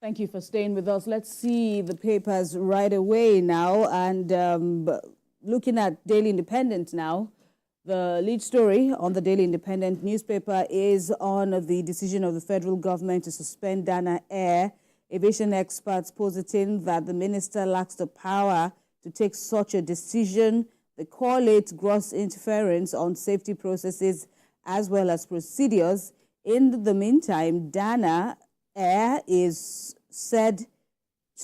Thank you for staying with us. Let's see the papers right away now. And looking at Daily Independent now, the lead story on the Daily Independent newspaper is on the decision of the federal government to suspend Dana Air. Aviation experts positing that the minister lacks the power to take such a decision. They call it gross interference on safety processes as well as procedures. In the meantime, Dana Air is said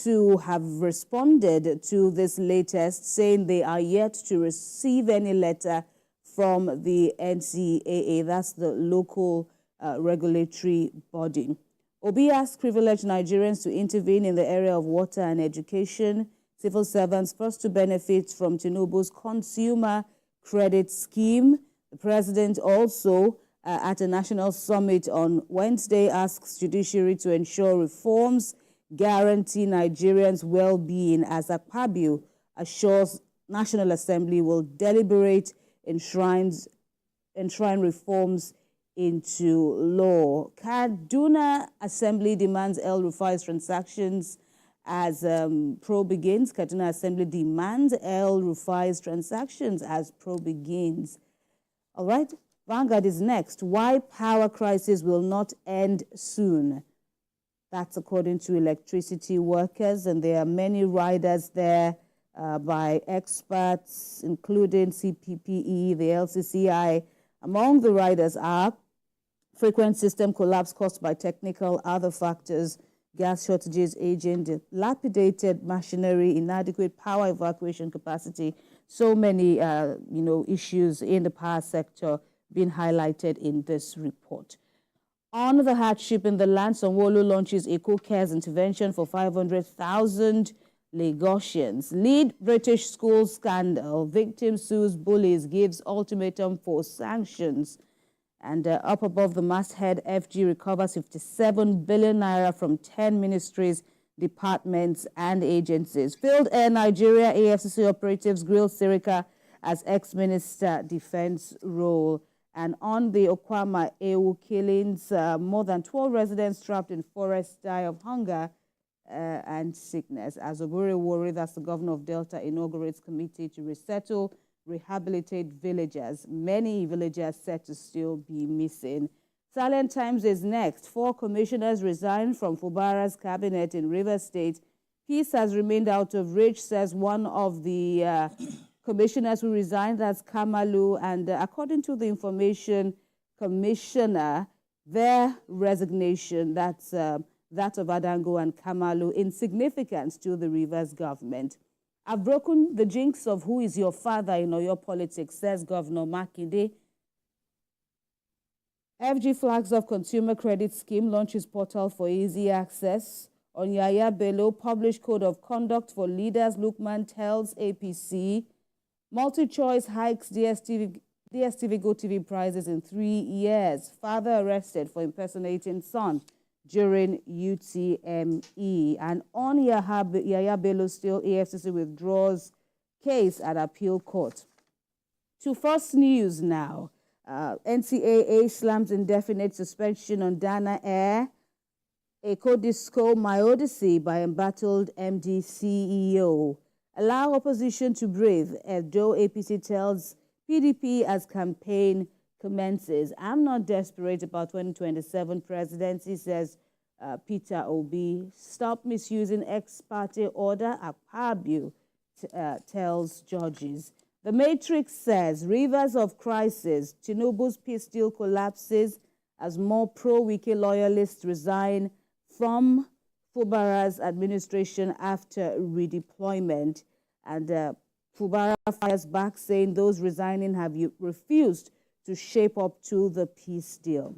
to have responded to this latest, saying they are yet to receive any letter from the NCAA, that's the local regulatory body. Obi asked privileged Nigerians to intervene in the area of water and education. Civil servants first to benefit from Tinubu's consumer credit scheme. The president also at a national summit on Wednesday asks judiciary to ensure reforms guarantee Nigerians' well-being as Akpabio assures National Assembly will deliberate enshrine reforms into law. Kaduna Assembly demands El Rufai's transactions as probe begins. Kaduna Assembly demands El Rufai's transactions as probe begins. All right. Vanguard is next. Why power crisis will not end soon. That's according to electricity workers, and there are many riders there by experts, including CPPE, the LCCI. Among the riders are frequent system collapse caused by technical other factors, gas shortages, aging, dilapidated machinery, inadequate power evacuation capacity. So many, issues in the power sector being highlighted in this report. On the hardship in the land, Sanwo-Olu launches Eco Cares intervention for 500,000 Lagosians. Lead British school scandal. Victim sues bullies, gives ultimatum for sanctions. And up above the masthead, FG recovers 57 billion naira from 10 ministries, departments, and agencies. Failed Air Nigeria AFCC operatives grill Sirika as ex-minister defense role. And on the Okwama Ewu killings, more than 12 residents trapped in forests die of hunger and sickness. As Obure Wori, that's the governor of Delta, inaugurates committee to resettle, rehabilitate villagers. Many villagers said to still be missing. Silent Times is next. 4 commissioners resigned from Fubara's cabinet in Rivers State. Peace has remained out of reach, says one of the commissioners who resigned, that's Kamalu, and according to the information commissioner, their resignation, that's that of Adango and Kamalu, insignificant to the Rivers government. I've broken the jinx of who is your father in Oyo politics, says Governor Makinde. FG flags off consumer credit scheme, launches portal for easy access. On Yaya Bello, published code of conduct for leaders, Lukman tells APC. Multi-choice hikes DSTV GoTV prices in 3 years. Father arrested for impersonating son during UTME. And on Yaya Bello, still AFCC withdraws case at appeal court. To First News now. NCAA slams indefinite suspension on Dana Air. Eco Disco My Odyssey by embattled MD CEO. Allow opposition to breathe, Edo APC tells PDP as campaign commences. I'm not desperate about 2027 presidency, says Peter Obi. Stop misusing ex-parte order, Akpabio tells judges. The Matrix says rivers of crisis. Tinubu's peace deal collapses as more pro-Wike loyalists resign from Fubara's administration after redeployment. And Fubara fires back, saying those resigning have refused to shape up to the peace deal.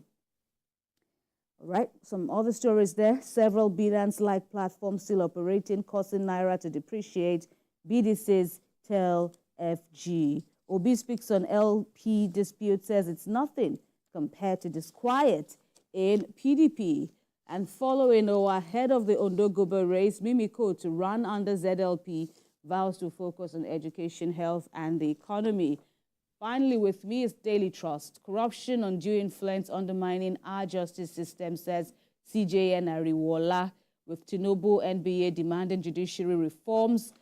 All right, some other stories there. Several Binance-like platforms still operating, causing Naira to depreciate. BDCs tell FG. Obi speaks on LP dispute, says it's nothing compared to disquiet in PDP. And following or ahead of the Ondo-Goba race, Mimiko to run under ZLP vows to focus on education, health, and the economy. Finally, with me is Daily Trust. Corruption, undue influence undermining our justice system, says CJN Ariwola. with Tinubu NBA demanding judiciary reforms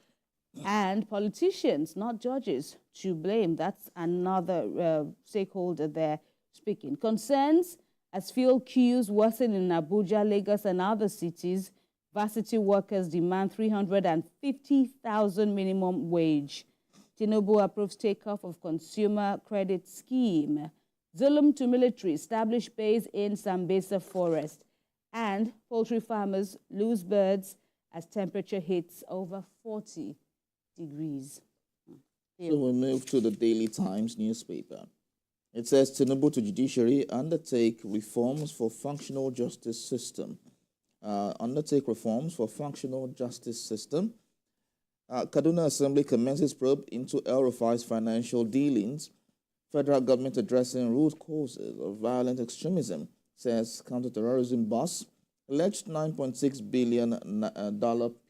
and politicians, not judges, to blame. That's another stakeholder there speaking. Concerns as fuel queues worsen in Abuja, Lagos, and other cities. Varsity workers demand 350,000 minimum wage. Tinubu approves takeoff of consumer credit scheme. Zulum to military, establish base in Sambesa forest. And poultry farmers lose birds as temperature hits over 40 degrees. So we move to the Daily Times newspaper. It says Tinubu to judiciary undertake reforms for functional justice system. Kaduna Assembly commences probe into El-Rufai's financial dealings. Federal government addressing root causes of violent extremism, says counterterrorism boss. Alleged $9.6 billion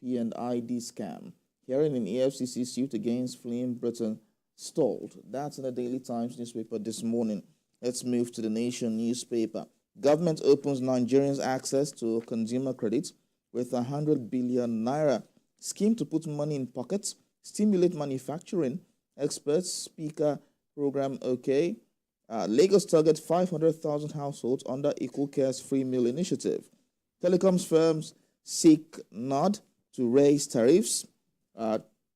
P&ID scam. Hearing in EFCC suit against fleeing Britain stalled. That's in the Daily Times newspaper this morning. Let's move to the Nation newspaper. Government opens Nigerians access to consumer credit with 100 billion naira. Scheme to put money in pockets, stimulate manufacturing. Experts, speaker, program okay. Lagos target 500,000 households under Equal Care's free meal initiative. Telecoms firms seek nod to raise tariffs.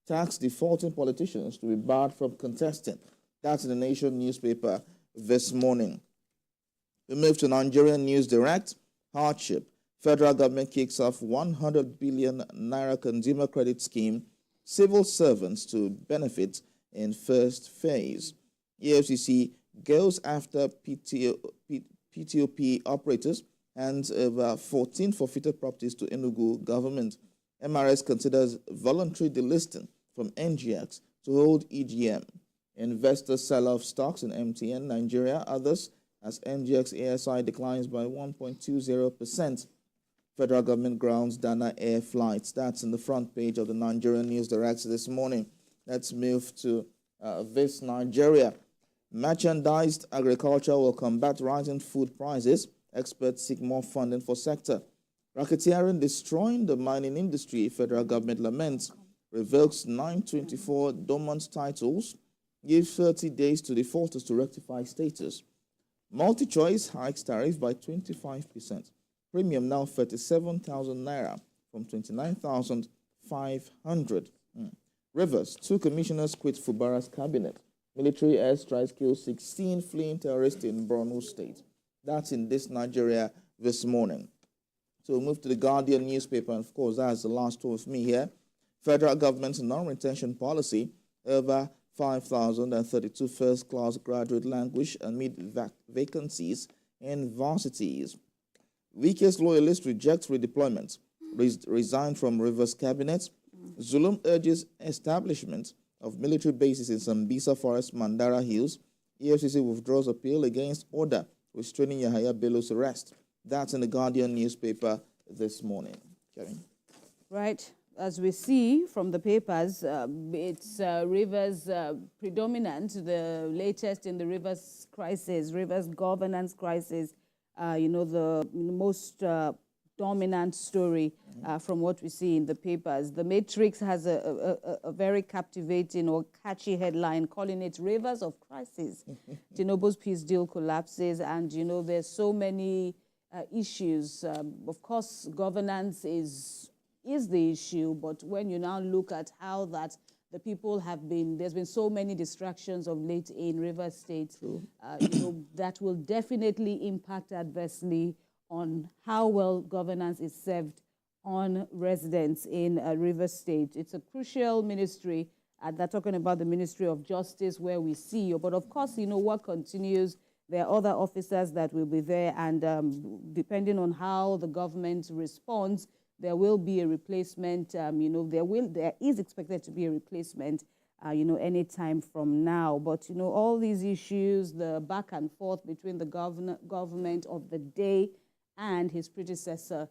Tax defaulting politicians to be barred from contesting. That's in the Nation newspaper this morning. We move to Nigerian News Direct. Hardship. Federal government kicks off 100 billion naira consumer credit scheme. Civil servants to benefit in first phase. EFCC goes after PTOP operators and over 14 forfeited properties to Enugu government. MRS considers voluntary delisting from NGX to hold EGM. Investors sell off stocks in MTN Nigeria, others as NGX ASI declines by 1.20%. Federal government grounds Dana air flights. That's in the front page of the Nigerian News Direct this morning. Let's move to this Nigeria. Merchandised agriculture will combat rising food prices. Experts seek more funding for sector. Racketeering destroying the mining industry. Federal government laments. Revokes 924 dormant titles. Gives 30 days to defaulters to rectify status. Multi-choice hikes tariff by 25%. Premium now 37,000 naira from 29,500. Rivers, 2 commissioners quit Fubara's cabinet. Military airstrikes kill 16 fleeing terrorists in Borno State. That's in this Nigeria this morning. So we'll move to the Guardian newspaper, and of course that's the last one with me here. Federal government's non-retention policy over 5,032 first-class graduate languish amid vacancies in varsities. Weakest loyalist rejects redeployment. Resigned from Rivers cabinet. Zulum urges establishment of military bases in Sambisa Forest, Mandara Hills. EFCC withdraws appeal against order restraining Yahaya Bello's arrest. That's in the Guardian newspaper this morning. Kemi. Right. As we see from the papers, it's Rivers predominant, the latest in the Rivers crisis, Rivers governance crisis, the most dominant story from what we see in the papers. The Matrix has a very captivating or catchy headline calling it Rivers of Crisis. Tinubu's peace deal collapses, and, there's so many issues. Of course, governance is the issue, but when you now look at how that the people have been, there's been so many distractions of late in Rivers State, that will definitely impact adversely on how well governance is served on residents in Rivers State. It's a crucial ministry. They're talking about the Ministry of Justice, where we see, but of course, work continues. There are other officers that will be there, and depending on how the government responds, there will be a replacement. There is expected to be a replacement, any time from now. But, all these issues, the back and forth between the government of the day and his predecessor,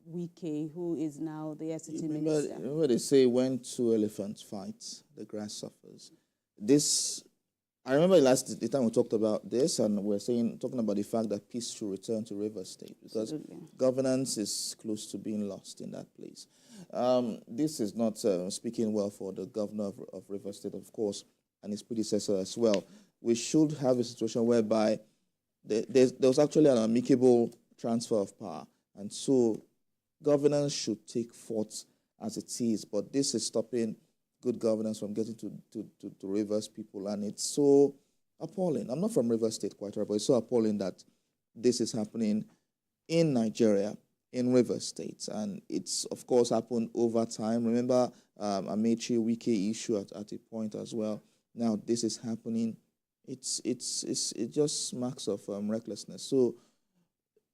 Wike, who is now the SCT minister. Remember they say when 2 elephants fight, the grass suffers. This I remember the time we talked about this, and we're talking about the fact that peace should return to Rivers State because Absolutely. governance is close to being lost in that place. This is not speaking well for the governor of Rivers State, of course, and his predecessor as well. We should have a situation whereby there was actually an amicable transfer of power, and so governance should take forth as it is, but this is stopping good governance from getting to Rivers people, and it's so appalling. I'm not from Rivers State, quite right, but it's so appalling that this is happening in Nigeria, in Rivers State, and it's of course happened over time. Remember Amechi Wike issue at a point as well. Now this is happening. It just smacks of recklessness. So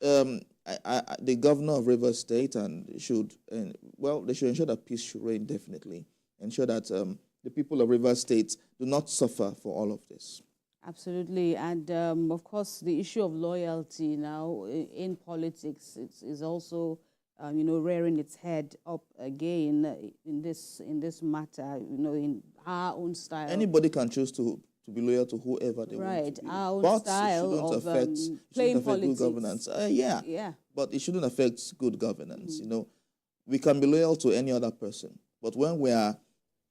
the governor of Rivers State they should ensure that peace should reign definitely. Ensure that the people of Rivers State do not suffer for all of this. Absolutely. And of course, the issue of loyalty now in politics is also, rearing its head up again in this matter, in our own style. Anybody can choose to be loyal to whoever they want to be. Our own but style it shouldn't affect playing politics. Good governance. Yeah. But it shouldn't affect good governance. We can be loyal to any other person, but when we are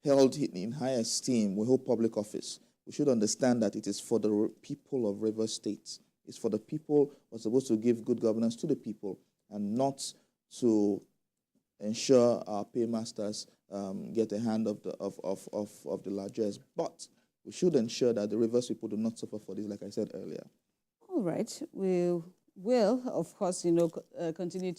held in high esteem, we hold public office, we should understand that it is for the people of Rivers State. It's for the people who are supposed to give good governance to the people and not to ensure our paymasters get a hand of the largesse. But we should ensure that the Rivers people do not suffer for this, like I said earlier. All right. We will, of course, continue